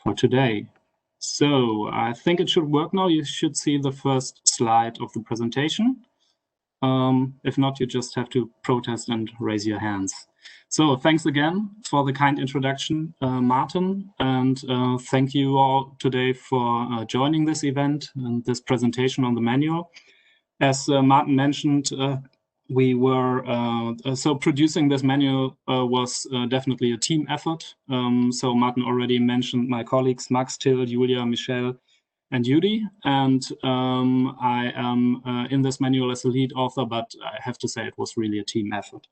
for today. So I think it should work now. You should see the first slide of the presentation. If not, you just have to protest and raise your hands. So thanks again for the kind introduction, Martin, and thank you all today for joining this event and this presentation on the manual. As Martin mentioned, we were so producing this manual was definitely a team effort. So Martin already mentioned my colleagues Max, Till, Julia, Michelle, and Judy, and I am in this manual as a lead author, but I have to say it was really a team effort.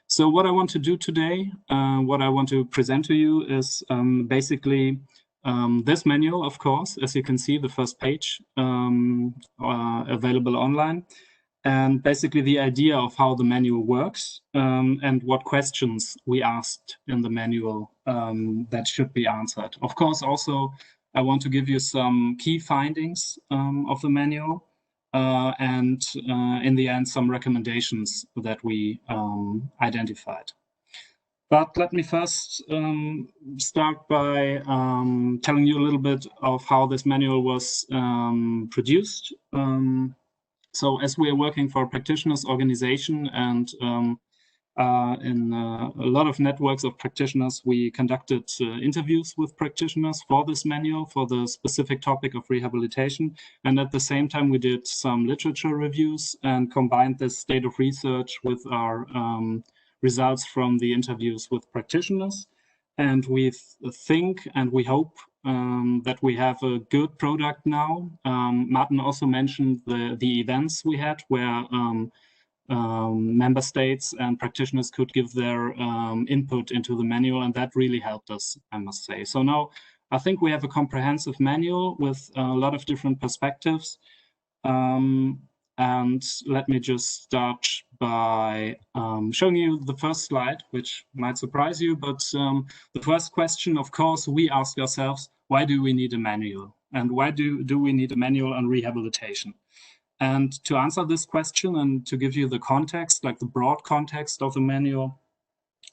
So what I want to do today, what I want to present to you is basically this manual, of course, as you can see, the first page available online, and basically the idea of how the manual works and what questions we asked in the manual that should be answered. Of course, also, I want to give you some key findings of the manual and in the end, some recommendations that we identified. But let me first start by telling you a little bit of how this manual was produced. So as we are working for a practitioners organization and in a lot of networks of practitioners, we conducted interviews with practitioners for this manual, for the specific topic of rehabilitation. And at the same time, we did some literature reviews and combined this state of research with our results from the interviews with practitioners. And we think and we hope that we have a good product now. Martin also mentioned the events we had where member states and practitioners could give their input into the manual, and that really helped us, I must say. So now I think we have a comprehensive manual with a lot of different perspectives. And let me just start by showing you the first slide, which might surprise you. But the first question, of course, we ask ourselves, why do we need a manual? And why do we need a manual on rehabilitation? And to answer this question and to give you the context, like the broad context of the manual,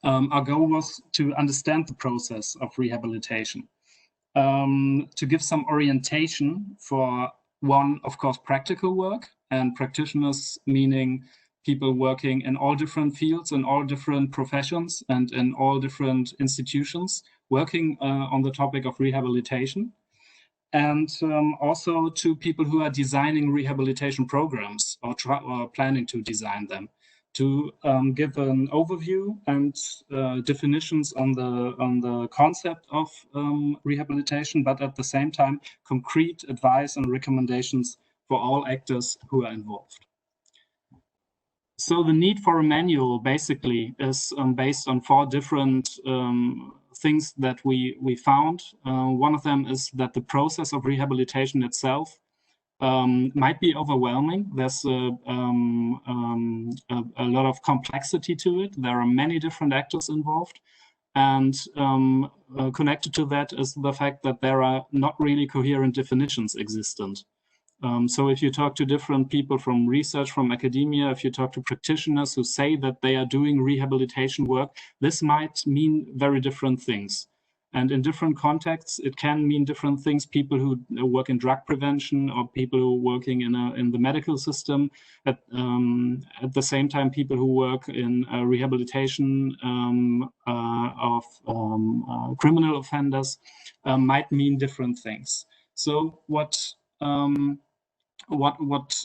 our goal was to understand the process of rehabilitation, to give some orientation for one, of course, practical work, and practitioners meaning people working in all different fields, in all different professions, and in all different institutions, working on the topic of rehabilitation. And also to people who are designing rehabilitation programs or planning to design them, to give an overview and definitions on the concept of rehabilitation, but at the same time, concrete advice and recommendations for all actors who are involved. So the need for a manual basically is based on 4 different things that we found. One of them is that the process of rehabilitation itself might be overwhelming. There's a lot of complexity to it. There are many different actors involved. And connected to that is the fact that there are not really coherent definitions existent. So if you talk to different people from research, from academia, if you talk to practitioners who say that they are doing rehabilitation work, this might mean very different things. And in different contexts, it can mean different things. People who work in drug prevention or people who are working in the medical system. At the same time, people who work in rehabilitation of criminal offenders might mean different things. So what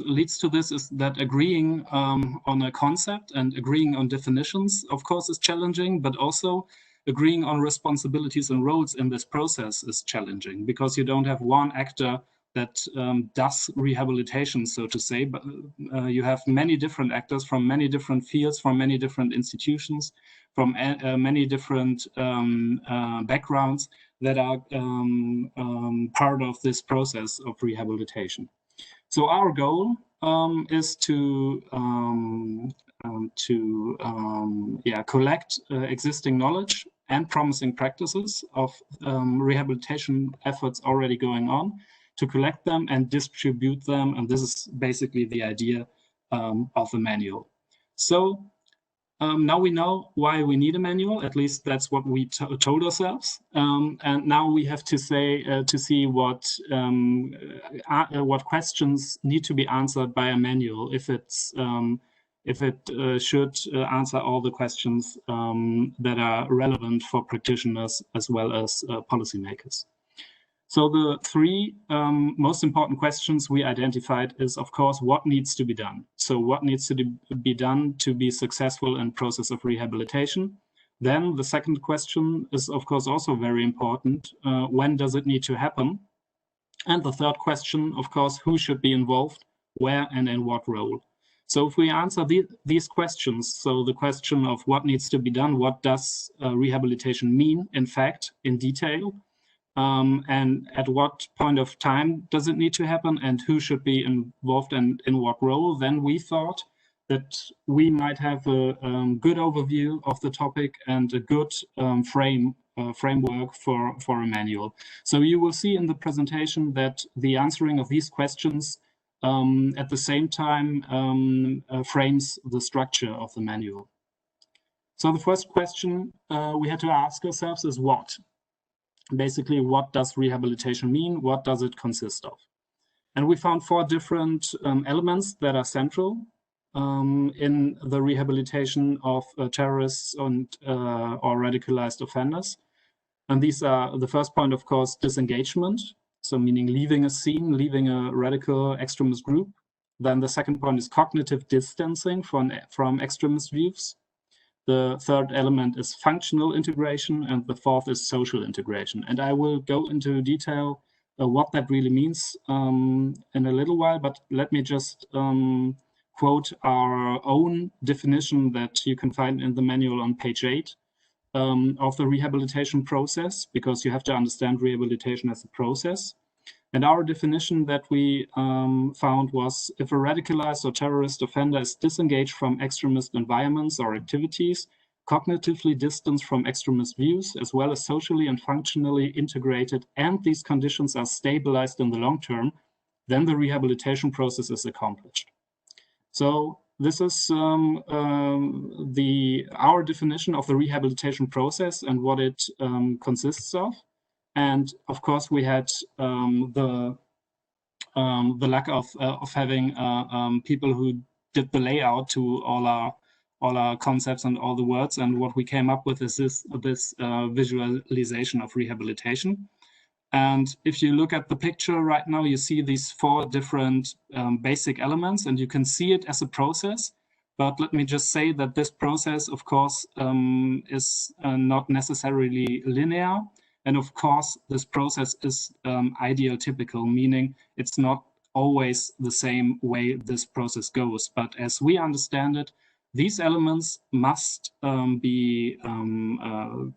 leads to this is that agreeing on a concept and agreeing on definitions, of course, is challenging, but also agreeing on responsibilities and roles in this process is challenging because you don't have one actor that does rehabilitation, so to say, but you have many different actors from many different fields, from many different institutions, from many different backgrounds that are part of this process of rehabilitation. So our goal is to collect existing knowledge and promising practices of rehabilitation efforts already going on, to collect them and distribute them. And this is basically the idea of the manual. So Now we know why we need a manual. At least that's what we told ourselves. And now we have to see what questions need to be answered by a manual if it should answer all the questions that are relevant for practitioners as well as policymakers. So the three most important questions we identified is, of course, what needs to be done? So what needs to be done to be successful in process of rehabilitation? Then the second question is, of course, also very important. When does it need to happen? And the third question, of course, who should be involved, where and in what role? So if we answer these questions, so the question of what needs to be done, what does rehabilitation mean, in fact, in detail, and at what point of time does it need to happen, and who should be involved and in what role, then we thought that we might have a good overview of the topic and a good framework for a manual. So you will see in the presentation that the answering of these questions at the same time frames the structure of the manual. So the first question we had to ask ourselves is what? Basically, what does rehabilitation mean? What does it consist of? And we found four different elements that are central in the rehabilitation of terrorists and or radicalized offenders. And these are, the first point, of course, disengagement. So meaning leaving a scene, leaving a radical extremist group. Then the second point is cognitive distancing from extremist views. The third element is functional integration, and the fourth is social integration. And I will go into detail what that really means in a little while, but let me just quote our own definition that you can find in the manual on page 8 of the rehabilitation process, because you have to understand rehabilitation as a process. And our definition that we found was, if a radicalized or terrorist offender is disengaged from extremist environments or activities, cognitively distanced from extremist views, as well as socially and functionally integrated, and these conditions are stabilized in the long term, then the rehabilitation process is accomplished. So this is our definition of the rehabilitation process and what it consists of. And of course, we had the lack of having people who did the layout to all our concepts and all the words. And what we came up with is this visualization of rehabilitation. And if you look at the picture right now, you see these four different basic elements, and you can see it as a process. But let me just say that this process, of course, is not necessarily linear. And of course, this process is ideotypical, meaning it's not always the same way this process goes. But as we understand it, these elements must be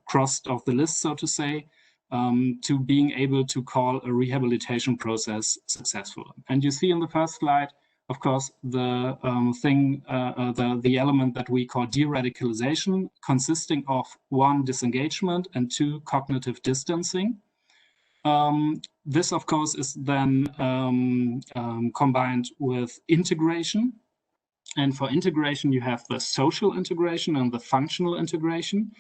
crossed off the list, so to say, to being able to call a rehabilitation process successful. And you see in the first slide, of course, the the element that we call de-radicalization, consisting of 1, disengagement, and 2, cognitive distancing. This, of course, is then combined with integration. And for integration, you have the social integration and the functional integration.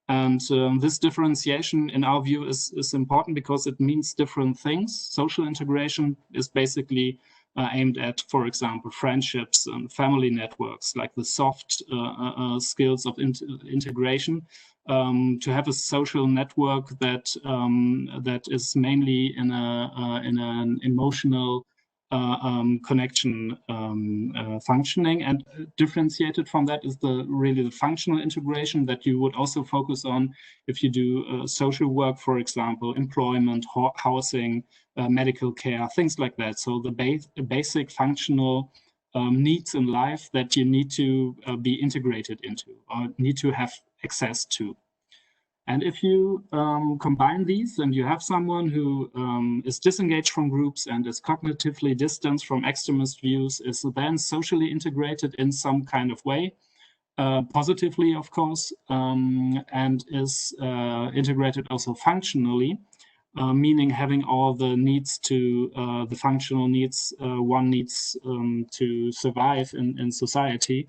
And this differentiation, in our view, is important because it means different things. Social integration is basically aimed at, for example, friendships and family networks, like the soft skills of integration, to have a social network that that is mainly in an emotional connection functioning. And differentiated from that is really the functional integration that you would also focus on if you do social work, for example, employment, housing, medical care, things like that. So the basic functional needs in life that you need to be integrated into or need to have access to. And if you combine these, and you have someone who is disengaged from groups and is cognitively distanced from extremist views, is then socially integrated in some kind of way, positively, of course, and is integrated also functionally, meaning having all the needs to, the functional needs one needs to survive in society,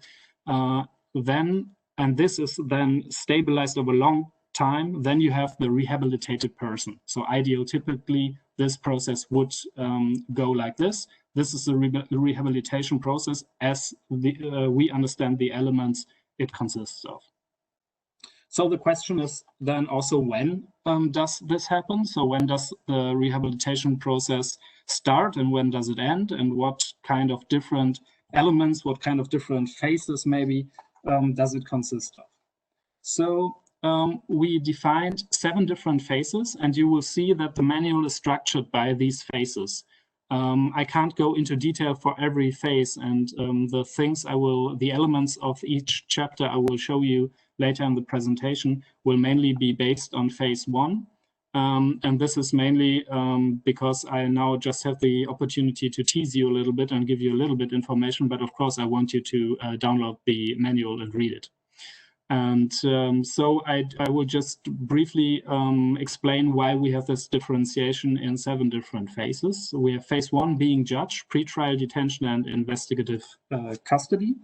then and this is then stabilized over a long time, then you have the rehabilitated person. So ideotypically, this process would go like this. This is the rehabilitation process as we understand the elements it consists of. So the question is then also, when does this happen? So when does the rehabilitation process start and when does it end? And what kind of different elements, what kind of different phases maybe does it consist of? So we defined 7 different phases, and you will see that the manual is structured by these phases. I can't go into detail for every phase, and the elements of each chapter I will show you later in the presentation will mainly be based on phase 1. And this is mainly because I now just have the opportunity to tease you a little bit and give you a little bit information, but of course I want you to download the manual and read it. And so I will just briefly explain why we have this differentiation in 7 different phases. So we have phase 1 being judge, pretrial detention, and investigative custody.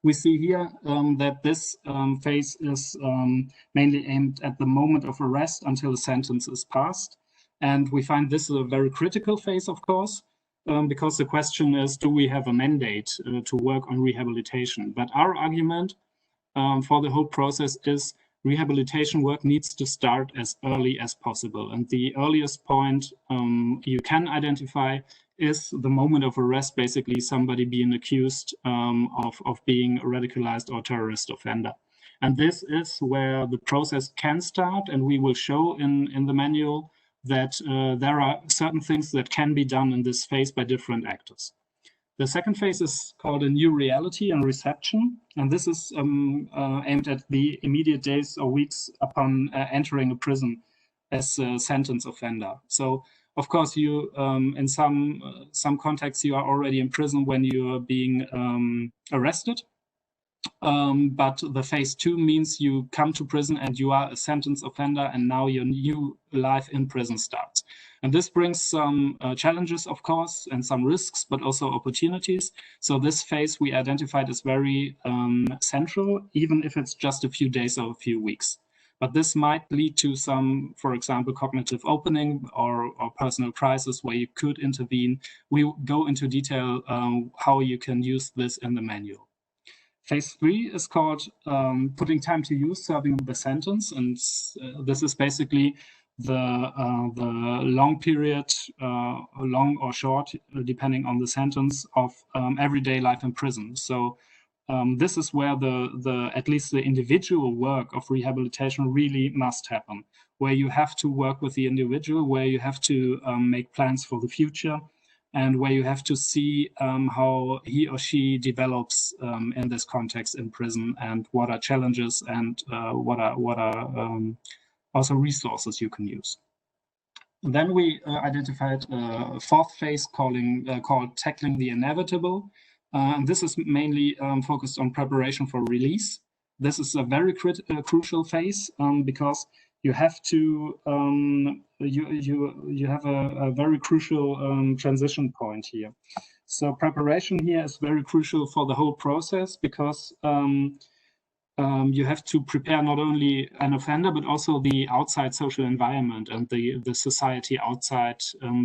We see here that this phase is mainly aimed at the moment of arrest until the sentence is passed. And we find this a very critical phase, of course, because the question is, do we have a mandate to work on rehabilitation? But our argument for the whole process is rehabilitation work needs to start as early as possible. And the earliest point you can identify is the moment of arrest, basically somebody being accused of being a radicalized or terrorist offender. And this is where the process can start, and we will show in the manual that there are certain things that can be done in this phase by different actors. The second phase is called a new reality and reception, and this is aimed at the immediate days or weeks upon entering a prison as a sentence offender. So, of course, you in some contexts you are already in prison when you are being arrested. But the phase 2 means you come to prison and you are a sentence offender, and now your new life in prison starts. And this brings some challenges, of course, and some risks, but also opportunities. So this phase we identified as very central, even if it's just a few days or a few weeks. But this might lead to some, for example, cognitive opening or personal crisis where you could intervene. We go into detail how you can use this in the manual. Phase 3 is called putting time to use, serving the sentence, and this is basically the long period, long or short, depending on the sentence, of everyday life in prison. So this is where at least the individual work of rehabilitation really must happen, where you have to work with the individual, where you have to make plans for the future, and where you have to see how he or she develops in this context in prison, and what are challenges and what are also resources you can use. And then we identified a 4th phase called tackling the inevitable. And this is mainly focused on preparation for release. This is a very crucial phase because you have to you have a very crucial transition point here. So preparation here is very crucial for the whole process because you have to prepare not only an offender, but also the outside social environment and the society outside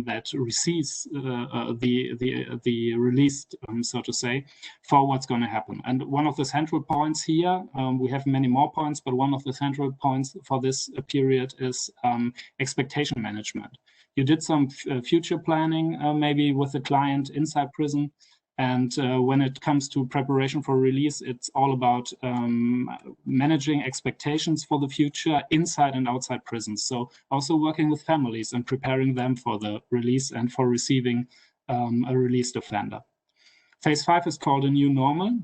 that receives the released, so to say, for what's going to happen. And one of the central points here, we have many more points, but one of the central points for this period is expectation management. You did some future planning, maybe with the client inside prison. And when it comes to preparation for release, it's all about managing expectations for the future inside and outside prisons. So also working with families and preparing them for the release and for receiving a released offender. Phase 5 is called a new normal.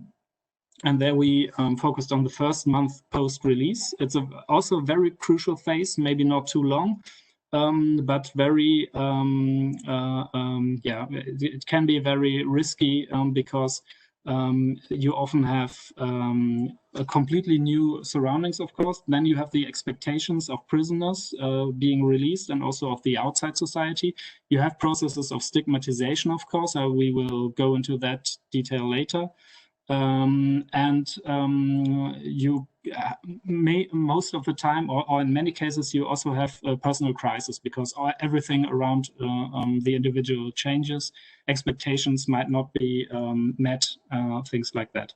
And there we focused on the first month post-release. It's also a very crucial phase, maybe not too long. But very, it can be very risky because you often have a completely new surroundings, of course. Then you have the expectations of prisoners being released and also of the outside society. You have processes of stigmatization, of course. We will go into that detail later. You may most of the time, or in many cases, you also have a personal crisis because everything around the individual changes, expectations might not be met, things like that.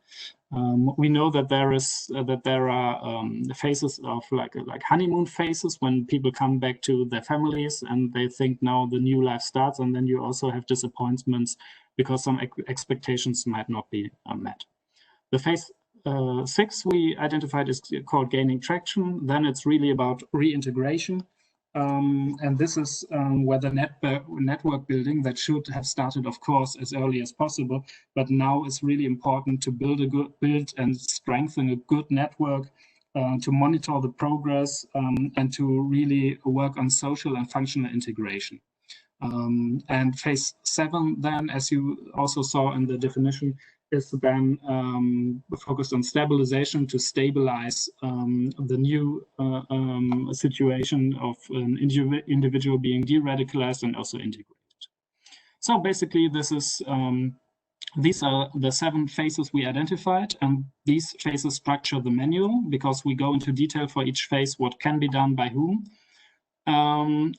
We know that there are phases of like honeymoon phases when people come back to their families and they think now the new life starts, and then you also have disappointments because some expectations might not be met. The phase 6 we identified is called gaining traction. Then it's really about reintegration. And this is where the network building that should have started, of course, as early as possible, but now it's really important to build and strengthen a good network, to monitor the progress, and to really work on social and functional integration. And phase 7 then, as you also saw in the definition, is then focused on stabilization to stabilize the new situation of an individual being de-radicalized and also integrated. So basically, this is these are the 7 phases we identified, and these phases structure the manual because we go into detail for each phase what can be done by whom.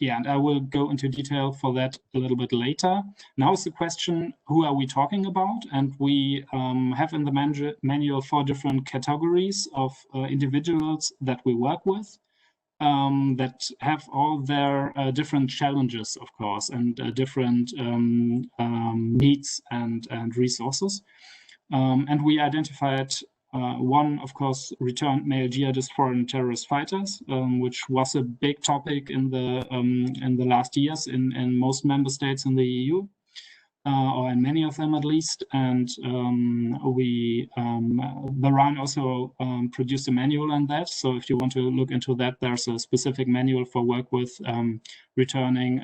Yeah, and I will go into detail for that a little bit later. Now is the question, who are we talking about? And we have in the manual 4 different categories of individuals that we work with, that have all their different challenges, of course, and different needs and resources. And we identified one, of course, returned male jihadist foreign terrorist fighters, which was a big topic in the last years in most member states in the EU, or in many of them at least. And Bahrain also produced a manual on that. So if you want to look into that, there's a specific manual for work with returning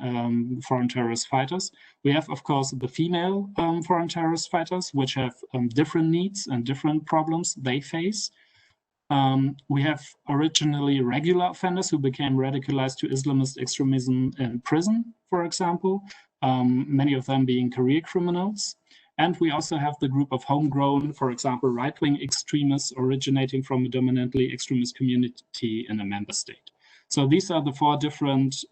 foreign terrorist fighters. We have, of course, the female foreign terrorist fighters, which have different needs and different problems they face. We have originally regular offenders who became radicalized to Islamist extremism in prison, for example, many of them being career criminals. And we also have the group of homegrown, for example, right-wing extremists originating from a dominantly extremist community in a member state. So these are the 4 different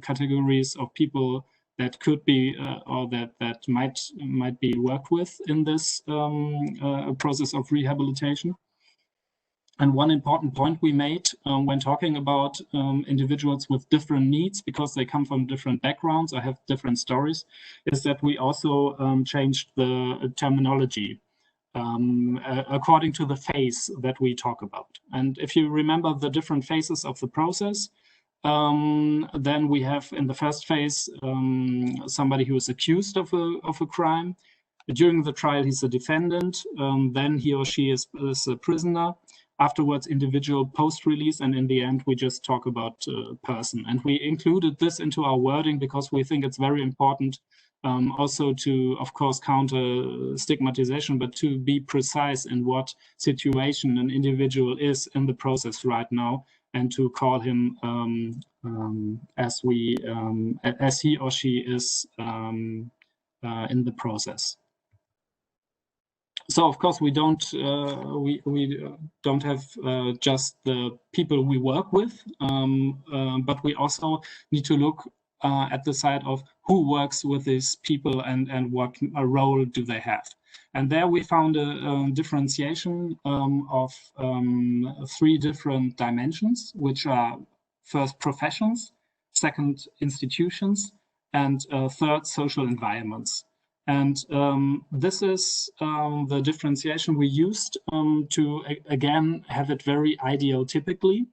categories of people that could be or that might be worked with in this process of rehabilitation. And one important point we made when talking about individuals with different needs, because they come from different backgrounds or have different stories, is that we also changed the terminology according to the phase that we talk about. And if you remember the different phases of the process, then we have in the first phase somebody who is accused of a crime. During the trial, he's a defendant. Then he or she is a prisoner. Afterwards, individual post-release, and in the end, we just talk about person. And we included this into our wording because we think it's very important also to, of course, counter stigmatization, but to be precise in what situation an individual is in the process right now, and to call him as he or she is in the process. So of course we don't have just the people we work with, but we also need to look at the side of who works with these people and what role do they have. And there we found a differentiation of 3 different dimensions, which are first professions, second institutions, and third social environments. And this is the differentiation we used to, again, have it very ideotypically.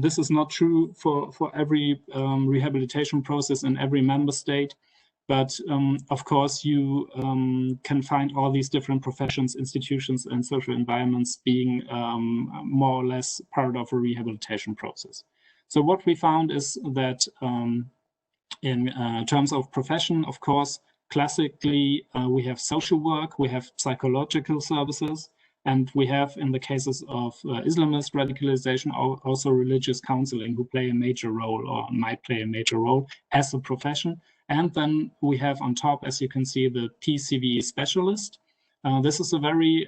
This is not true for every rehabilitation process in every member state, but of course you can find all these different professions, institutions, and social environments being more or less part of a rehabilitation process. So what we found is that in terms of profession, of course, classically, we have social work, we have psychological services, and we have, in the cases of Islamist radicalization, also religious counseling, who play a major role or might play a major role as a profession. And then we have on top, as you can see, the PCV specialist, This is a very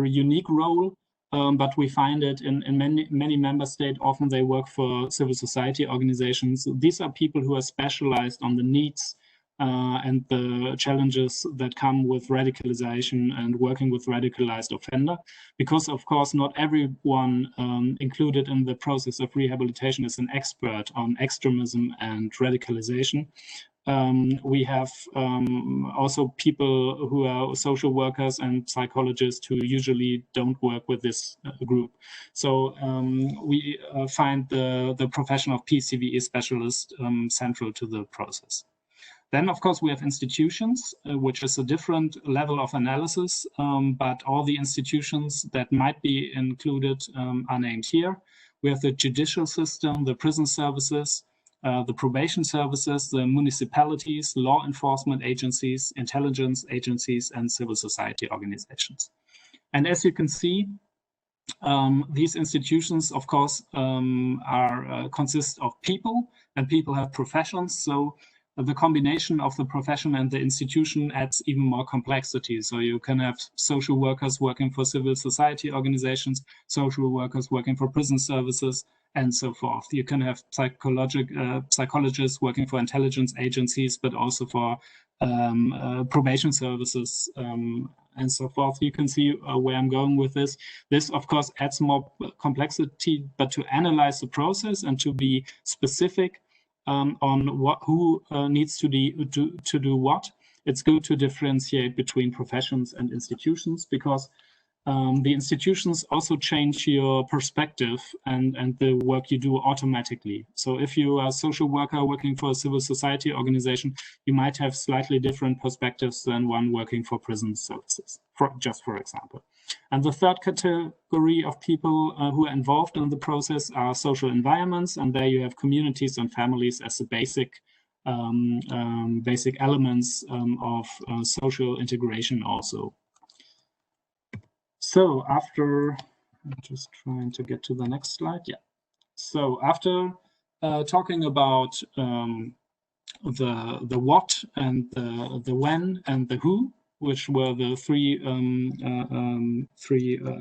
unique role, but we find it in many member states. Often they work for civil society organizations. These are people who are specialized on the needs and the challenges that come with radicalization and working with radicalized offender. Because, of course, not everyone included in the process of rehabilitation is an expert on extremism and radicalization. We have also people who are social workers and psychologists who usually don't work with this group. So we find the profession of PCVE specialist central to the process. Then, of course, we have institutions, which is a different level of analysis, but all the institutions that might be included are named here. We have the judicial system, the prison services, the probation services, the municipalities, law enforcement agencies, intelligence agencies, and civil society organizations. And as you can see, these institutions, of course, consist of people, and people have professions. So the combination of the profession and the institution adds even more complexity. So you can have social workers working for civil society organizations, social workers working for prison services, and so forth. You can have psychologists working for intelligence agencies, but also for probation services, and so forth. You can see where I'm going with this. This, of course, adds more complexity, but to analyze the process and to be specific on who needs to do what, it's good to differentiate between professions and institutions, because the institutions also change your perspective and the work you do automatically. So if you are a social worker working for a civil society organization, you might have slightly different perspectives than one working for prison services, for example. And the third category of people who are involved in the process are social environments, and there you have communities and families as the basic elements of social integration also. So after, I'm just trying to get to the next slide. Yeah. So after talking about the what and the when and the who, which were the three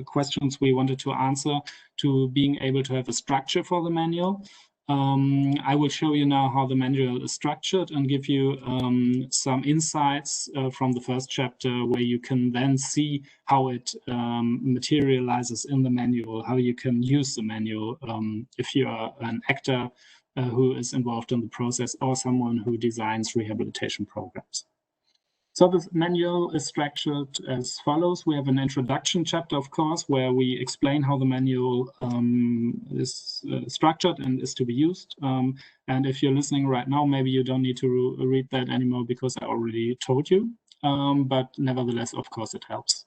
questions we wanted to answer to being able to have a structure for the manual. I will show you now how the manual is structured and give you some insights from the first chapter, where you can then see how it materializes in the manual, how you can use the manual if you are an actor who is involved in the process or someone who designs rehabilitation programs. So the manual is structured as follows. We have an introduction chapter, of course, where we explain how the manual is structured and is to be used. And if you're listening right now, maybe you don't need to read that anymore because I already told you. But nevertheless, of course, it helps.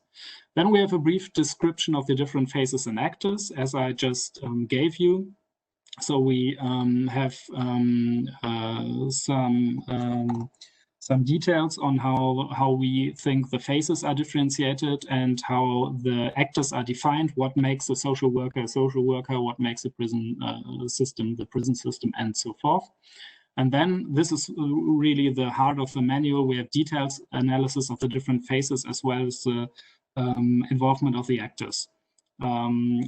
Then we have a brief description of the different phases and actors, as I just gave you. So we have some details on how we think the phases are differentiated and how the actors are defined, what makes a social worker, what makes a prison system, the prison system, and so forth. And then this is really the heart of the manual. We have detailed analysis of the different phases as well as the involvement of the actors.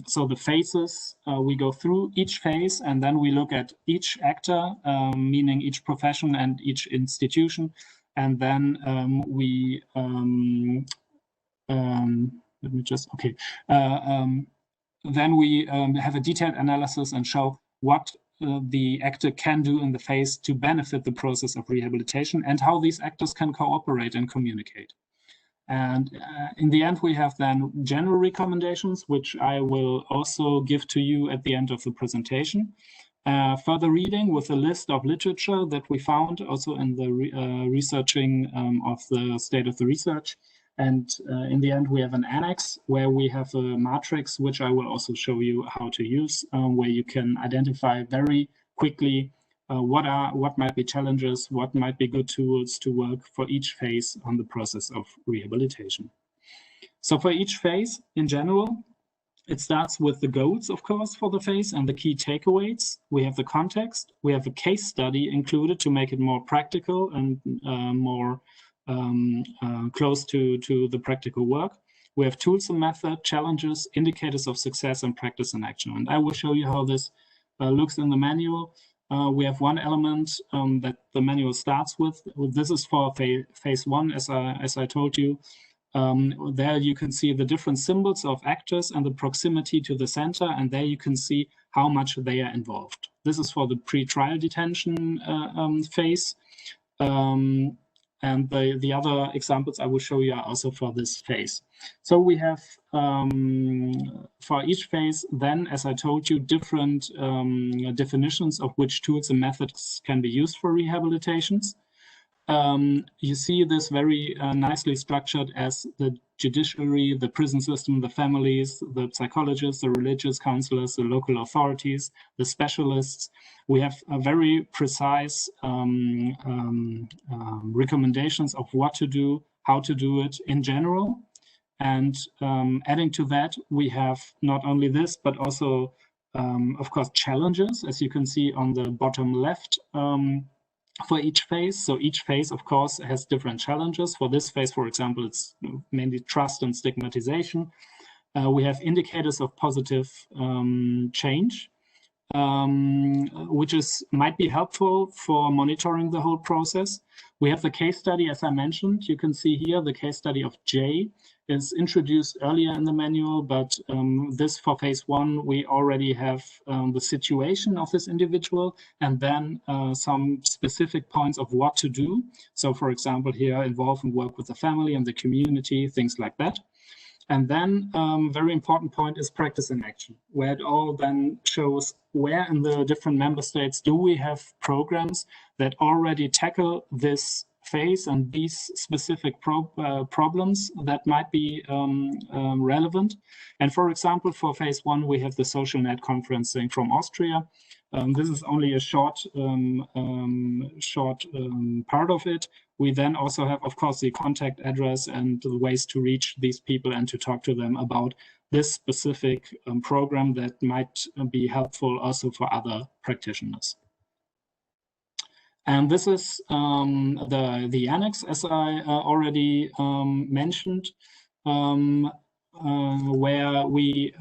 So the phases, we go through each phase and then we look at each actor, meaning each profession and each institution. And then we, let me just, okay. Then we have a detailed analysis and show what the actor can do in the phase to benefit the process of rehabilitation and how these actors can cooperate and communicate. And in the end, we have then general recommendations, which I will also give to you at the end of the presentation. Further reading with a list of literature that we found also in the researching of the state of the research. And in the end, we have an annex where we have a matrix, which I will also show you how to use, where you can identify very quickly what might be challenges, what might be good tools to work for each phase on the process of rehabilitation. So for each phase in general, it starts with the goals, of course, for the phase and the key takeaways. We have the context. We have a case study included to make it more practical and more close to the practical work. We have tools and method, challenges, indicators of success, and practice and action. And I will show you how this looks in the manual. We have one element that the manual starts with. This is for phase one, as I told you. There you can see the different symbols of actors and the proximity to the center, and there you can see how much they are involved. This is for the pre-trial detention phase. And the other examples I will show you are also for this phase. So we have, for each phase, then, as I told you, different definitions of which tools and methods can be used for rehabilitations. You see this very nicely structured as the judiciary, the prison system, the families, the psychologists, the religious counselors, the local authorities, the specialists. We have a very precise recommendations of what to do, how to do it in general. And adding to that, we have not only this, but also, of course, challenges, as you can see on the bottom left, for each phase. So each phase, of course, has different challenges. For this phase, for example, it's mainly trust and stigmatization. We have indicators of positive change, which might be helpful for monitoring the whole process. We have the case study, as I mentioned. You can see here the case study of Jay is introduced earlier in the manual, but this for phase one, we already have the situation of this individual and then some specific points of what to do. So for example, here, involve and work with the family and the community, things like that. And then very important point is practice in action, where it all then shows where in the different member states do we have programs that already tackle this phase and these specific problems that might be relevant. And for example, for phase one, we have the social net conferencing from Austria. This is only a short part of it. We then also have, of course, the contact address and the ways to reach these people and to talk to them about this specific program that might be helpful also for other practitioners. And this is the annex, as I already mentioned, where we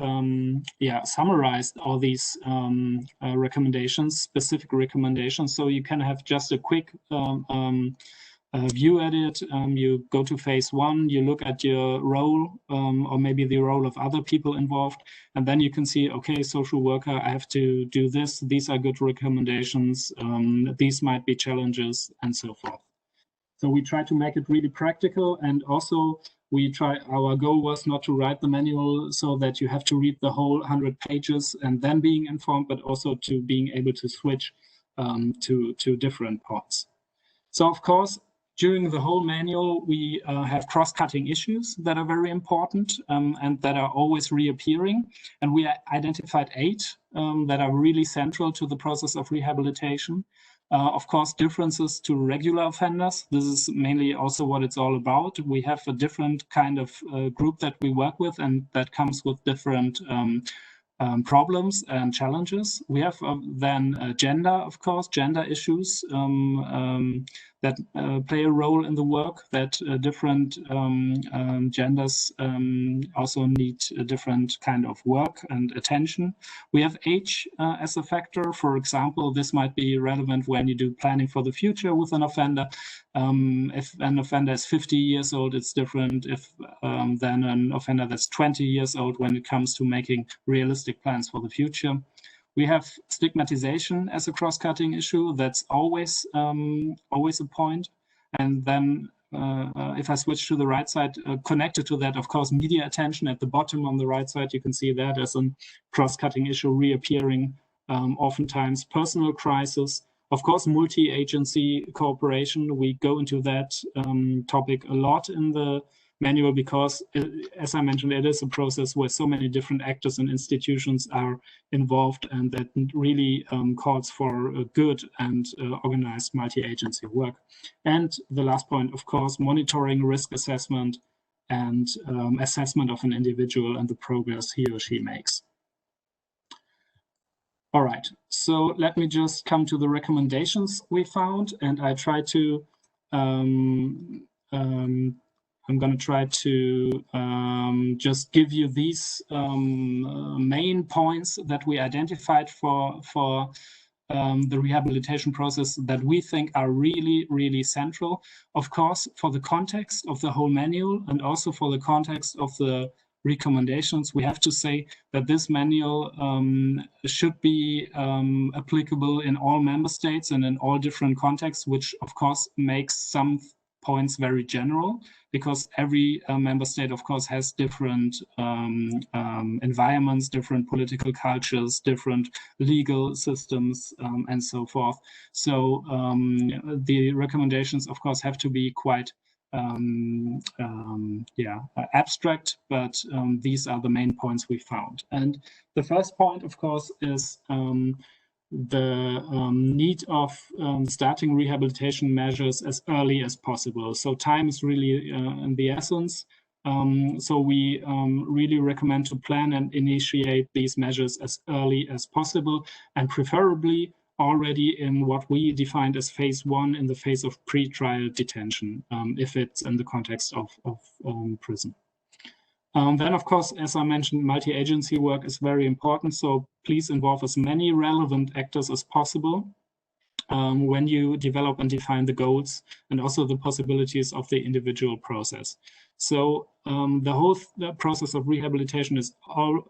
summarized all these recommendations, specific recommendations. So you can have just a quick view at it. You go to phase one, you look at your role or maybe the role of other people involved, and then you can see, okay, social worker, I have to do this. These are good recommendations. These might be challenges and so forth. So we try to make it really practical, and also our goal was not to write the manual so that you have to read the whole 100 pages and then being informed, but also to being able to switch to different parts. So of course, during the whole manual, we have cross-cutting issues that are very important and that are always reappearing. And we identified 8 that are really central to the process of rehabilitation. Of course, differences to regular offenders. This is mainly also what it's all about. We have a different kind of group that we work with, and that comes with different problems and challenges. We have then gender, of course, gender issues that play a role in the work, that different genders also need a different kind of work and attention. We have age as a factor. For example, this might be relevant when you do planning for the future with an offender. If an offender is 50 years old, it's different than an offender that's 20 years old when it comes to making realistic plans for the future. We have stigmatization as a cross-cutting issue. That's always a point. And then if I switch to the right side, connected to that, of course, media attention at the bottom on the right side, you can see that as a cross-cutting issue reappearing, oftentimes personal crisis. Of course, multi-agency cooperation. We go into that topic a lot in the manual because, as I mentioned, it is a process where so many different actors and institutions are involved, and that really calls for a good and organized multi-agency work. And the last point, of course, monitoring, risk assessment, and assessment of an individual and the progress he or she makes. All right, so let me just come to the recommendations we found, and I try to I'm going to try to just give you these main points that we identified for the rehabilitation process that we think are really, really central. Of course, for the context of the whole manual and also for the context of the recommendations, we have to say that this manual should be applicable in all member states and in all different contexts, which of course makes some points very general, because every member state, of course, has different environments, different political cultures, different legal systems, and so forth. So the recommendations, of course, have to be quite abstract, but these are the main points we found. And the first point, of course, is the need of starting rehabilitation measures as early as possible. So time is really in the essence. So we really recommend to plan and initiate these measures as early as possible, and preferably already in what we defined as phase 1, in the phase of pre-trial detention, if it's in the context of prison. Then, of course, as I mentioned, multi-agency work is very important. So please involve as many relevant actors as possible when you develop and define the goals and also the possibilities of the individual process. So the whole process of rehabilitation is all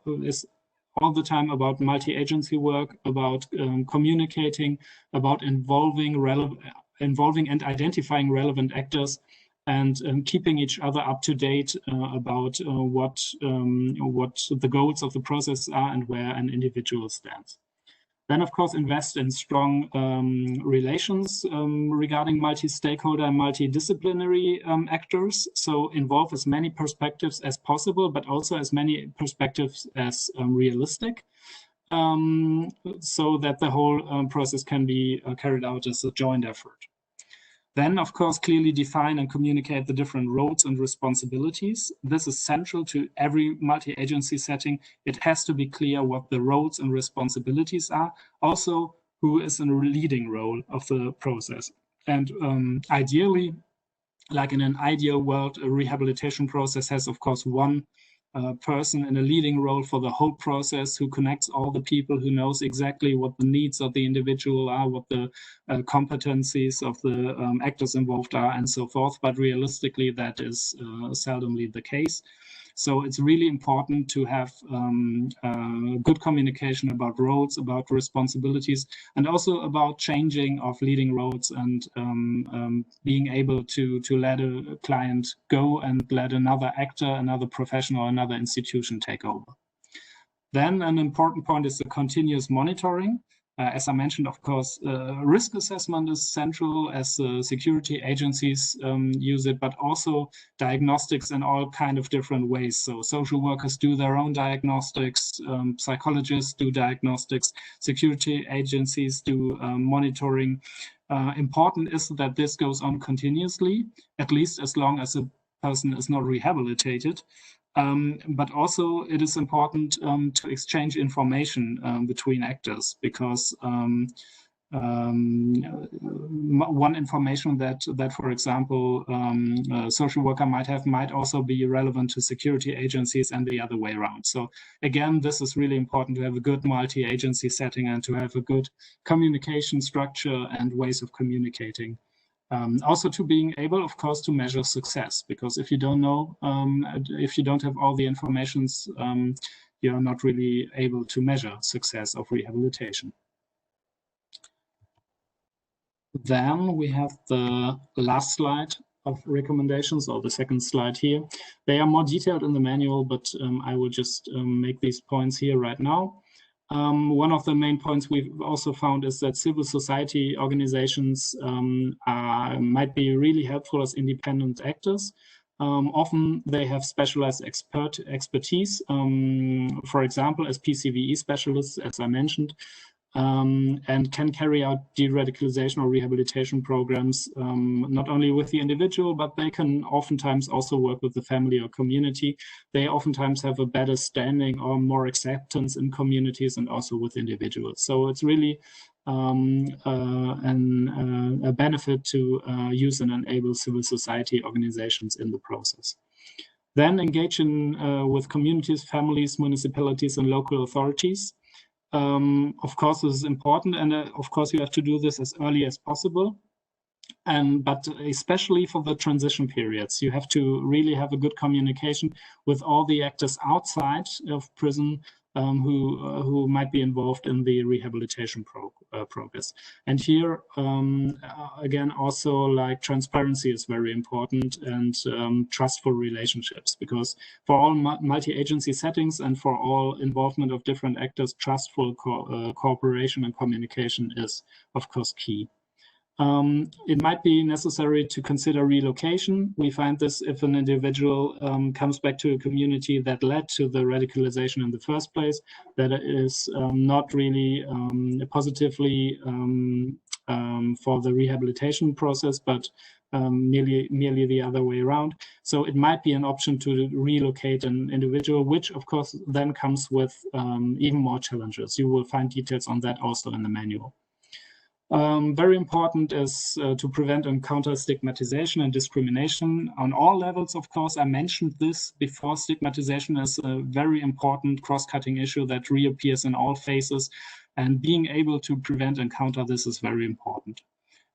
the time about multi-agency work, about communicating, about involving and identifying relevant actors, and keeping each other up to date about what the goals of the process are and where an individual stands. Then, of course, invest in strong relations regarding multi-stakeholder and multidisciplinary actors. So involve as many perspectives as possible, but also as many perspectives as realistic, so that the whole process can be carried out as a joint effort. Then, of course, clearly define and communicate the different roles and responsibilities. This is central to every multi-agency setting. It has to be clear what the roles and responsibilities are. Also, who is in a leading role of the process. And ideally, like in an ideal world, a rehabilitation process has, of course, one person in a leading role for the whole process, who connects all the people, who knows exactly what the needs of the individual are, what the competencies of the actors involved are, and so forth. But realistically, that is seldomly the case. So it's really important to have good communication about roles, about responsibilities, and also about changing of leading roles and being able to let a client go and let another actor, another professional, another institution take over. Then an important point is the continuous monitoring. As I mentioned, of course, risk assessment is central, as security agencies use it, but also diagnostics in all kind of different ways. So social workers do their own diagnostics, psychologists do diagnostics, security agencies do monitoring. Important is that this goes on continuously, at least as long as a person is not rehabilitated. But also it is important to exchange information between actors, because one information that for example, a social worker might have might also be relevant to security agencies and the other way around. So again, this is really important to have a good multi-agency setting and to have a good communication structure and ways of communicating. Also to being able, of course, to measure success, because if you don't know, if you don't have all the informations, you're not really able to measure success of rehabilitation. Then we have the last slide of recommendations, or the second slide here. They are more detailed in the manual, but I will just make these points here right now. One of the main points we've also found is that civil society organizations might be really helpful as independent actors. Often they have specialized expertise, for example, as PCVE specialists, as I mentioned. and can carry out de-radicalization or rehabilitation programs, not only with the individual, but they can oftentimes also work with the family or community. They oftentimes have a better standing or more acceptance in communities and also with individuals. So it's really a benefit to use and enable civil society organizations in the process. Then engage with communities, families, municipalities, and local authorities. Of course, this is important, and of course, you have to do this as early as possible. But especially for the transition periods, you have to really have a good communication with all the actors outside of prison who might be involved in the rehabilitation progress. And here, again, also like transparency is very important, and trustful relationships, because for all multi-agency settings and for all involvement of different actors, trustful cooperation and communication is, of course, key. It might be necessary to consider relocation. We find this if an individual comes back to a community that led to the radicalization in the first place, that is not really positively for the rehabilitation process, but merely the other way around. So it might be an option to relocate an individual, which of course then comes with even more challenges. You will find details on that also in the manual. Very important is to prevent and counter stigmatization and discrimination on all levels, of course. I mentioned this before. Stigmatization is a very important cross-cutting issue that reappears in all phases, and being able to prevent and counter this is very important.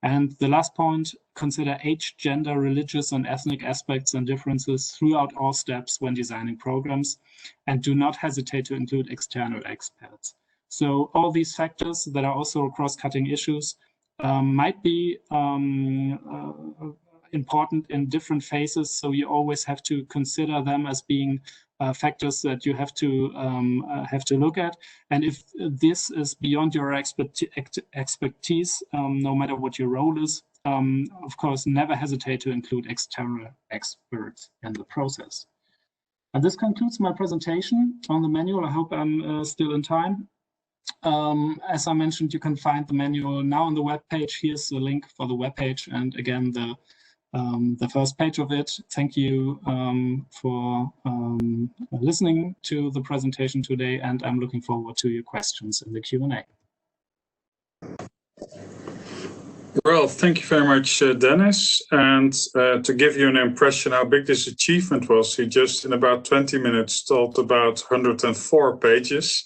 And the last point, consider age, gender, religious and ethnic aspects and differences throughout all steps when designing programs, and do not hesitate to include external experts. So all these factors that are also cross-cutting issues might be important in different phases. So you always have to consider them as being factors that you have to look at. And if this is beyond your expertise, no matter what your role is, of course, never hesitate to include external experts in the process. And this concludes my presentation on the manual. I hope I'm still in time. As I mentioned, you can find the manual now on the web page. Here's the link for the web page, and again the first page of it. Thank you for listening to the presentation today, and I'm looking forward to your questions in the Q&A. Well, thank you very much, Dennis. And to give you an impression how big this achievement was, he just in about 20 minutes told about 104 pages.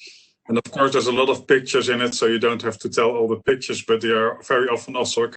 And of course, there's a lot of pictures in it, so you don't have to tell all the pictures, but they are very often also